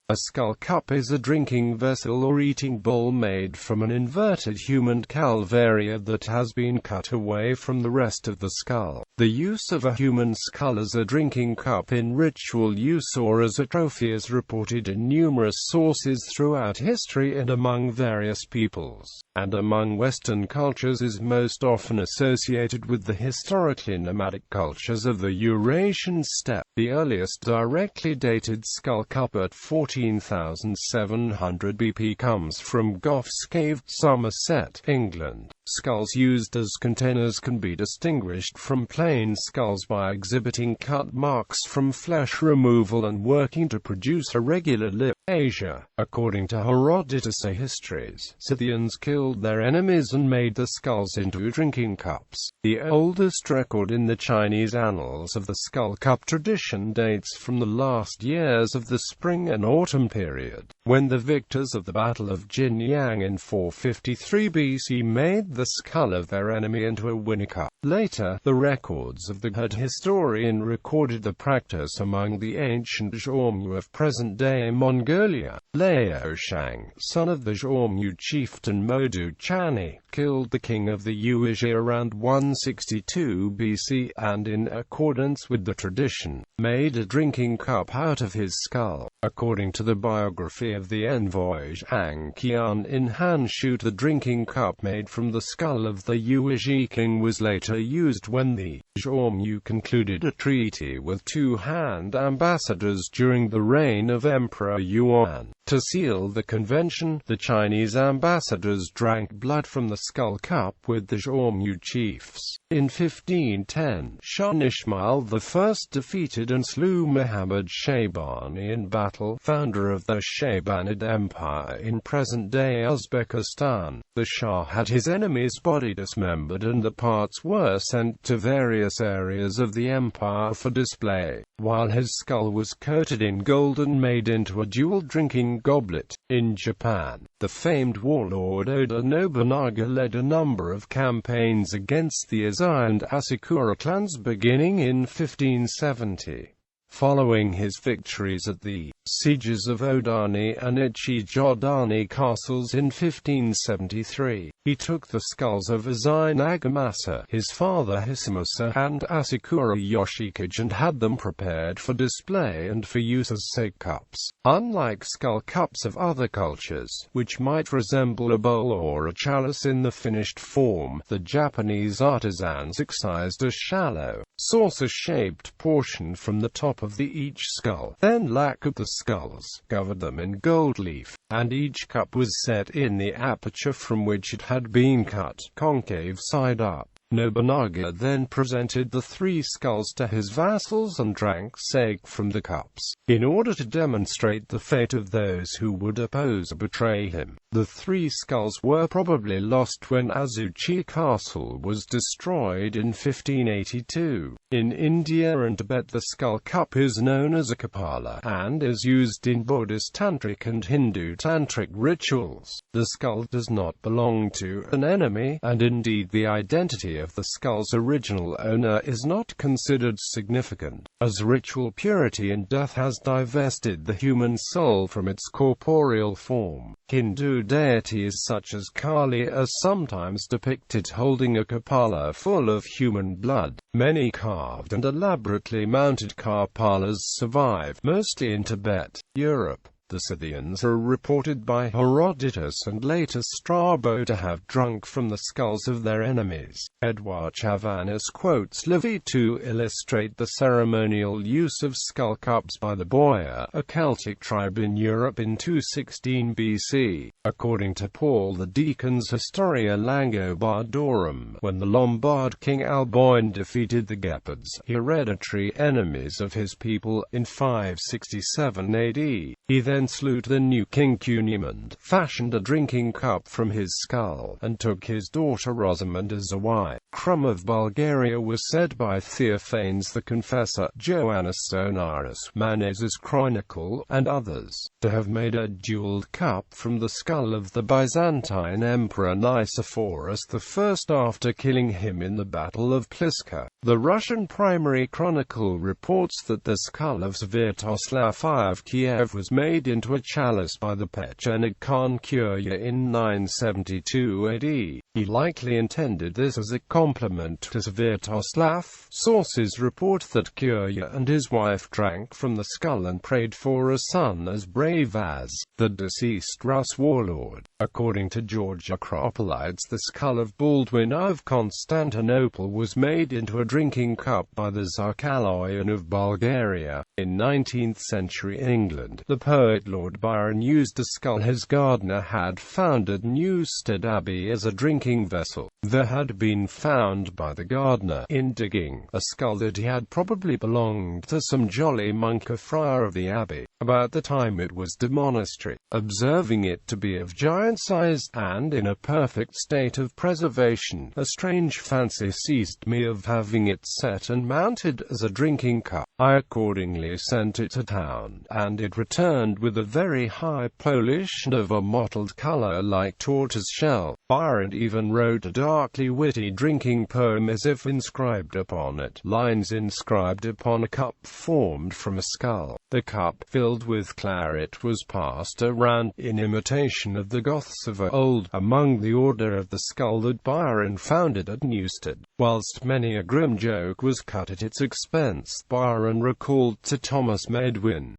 A skull cup is a drinking vessel or eating bowl made from an inverted human calvaria that has been cut away from the rest of the skull. The use of a human skull as a drinking cup in ritual use or as a trophy is reported in numerous sources throughout history and among various peoples, and among Western cultures is most often associated with the historically nomadic cultures of the Eurasian steppe. The earliest directly dated skull cup at 14,700 BP comes from Gough's cave, Somerset, England. Skulls used as containers can be distinguished from plain skulls by exhibiting cut marks from flesh removal and working to produce a regular lip. Asia. According to Herodotus' histories, Scythians killed their enemies and made the skulls into drinking cups. The oldest record in the Chinese annals of the skull cup tradition dates from the last years of the spring and autumn period, when the victors of the Battle of Jinyang in 453 BC made the skull of their enemy into a winner cup. Later, the records of the Han historian recorded the practice among the ancient Xiongnu of present-day Mongolia. Lao Shang, son of the Xiongnu chieftain Modu Chani, killed the king of the Eurasian around 162 BC and, in accordance with the tradition, made a drinking cup out of his skull. According to the biography of the envoy Zhang Qian in Han Shu, the drinking cup made from the skull of the Eurasian king was later used when the Xiongnu concluded a treaty with two Han ambassadors during the reign of Emperor Yuan. To seal the convention, the Chinese ambassadors drank blood from the skull cup with the Xiongnu chiefs. In 1510, Shah Ismail I defeated and slew Muhammad Shaybani in battle, founder of the Shaybanid Empire in present-day Uzbekistan. The Shah had his enemy's body dismembered and the parts were sent to various areas of the empire for display, while his skull was coated in gold and made into a dual drinking goblet. In Japan, the famed warlord Oda Nobunaga led a number of campaigns against the Azai and Asakura clans beginning in 1570. Following his victories at the sieges of Odani and Ichijodani castles in 1573, he took the skulls of Azai Nagamasa, his father Hisamusa, and Asakura Yoshikage and had them prepared for display and for use as sake cups. Unlike skull cups of other cultures, which might resemble a bowl or a chalice in the finished form, the Japanese artisans excised a shallow, saucer-shaped portion from the top of each skull, then lacquered the skulls, covered them in gold leaf, and each cup was set in the aperture from which it had been cut, concave side up. Nobunaga then presented the three skulls to his vassals and drank sake from the cups, in order to demonstrate the fate of those who would oppose or betray him. The three skulls were probably lost when Azuchi Castle was destroyed in 1582. In India and Tibet, the skull cup is known as a kapala, and is used in Buddhist tantric and Hindu tantric rituals. The skull does not belong to an enemy, and indeed the identity of the skull's original owner is not considered significant, as ritual purity in death has divested the human soul from its corporeal form. Hindu deities such as Kali are sometimes depicted holding a kapala full of human blood. Many carved and elaborately mounted kapalas survive, mostly in Tibet, Europe. The Scythians are reported by Herodotus and later Strabo to have drunk from the skulls of their enemies. Edouard Chavannes quotes Livy to illustrate the ceremonial use of skull cups by the Boyar, a Celtic tribe in Europe in 216 BC. According to Paul the Deacon's Historia Langobardorum, when the Lombard king Alboin defeated the Gepids, hereditary enemies of his people, in 567 AD, he then slew the new king Cunimund, fashioned a drinking cup from his skull, and took his daughter Rosamund as a wife. Crum of Bulgaria was said by Theophanes the Confessor, Joannes Sonaris, Manes' Chronicle, and others, to have made a jeweled cup from the skull of the Byzantine Emperor Nicephorus I after killing him in the Battle of Pliska. The Russian Primary Chronicle reports that the skull of Sviatoslav I of Kiev was made made into a chalice by the Pechenik Khan Kurya in 972 AD. He likely intended this as a compliment to Svetoslav. Sources report that Kurya and his wife drank from the skull and prayed for a son as brave as the deceased Rus warlord. According to George Acropolides, the skull of Baldwin of Constantinople was made into a drinking cup by the Tsar Kaloyan of Bulgaria. In 19th century England, the poet Lord Byron used a skull his gardener had found at Newstead Abbey as a drinking vessel. There had been found by the gardener, in digging, a skull that he had probably belonged to some jolly monk or friar of the abbey, about the time it was demonastery. Observing it to be of giant size, and in a perfect state of preservation, a strange fancy seized me of having it set and mounted as a drinking cup. I accordingly sent it to town, and it returned with a very high polish and of a mottled colour like tortoise shell. Byron even wrote a darkly witty drinking poem as if inscribed upon it, lines inscribed upon a cup formed from a skull. The cup, filled with claret, was passed around, in imitation of the Goths of old, among the order of the skull that Byron founded at Newstead. Whilst many a grim joke was cut at its expense, Byron recalled to Thomas Medwin,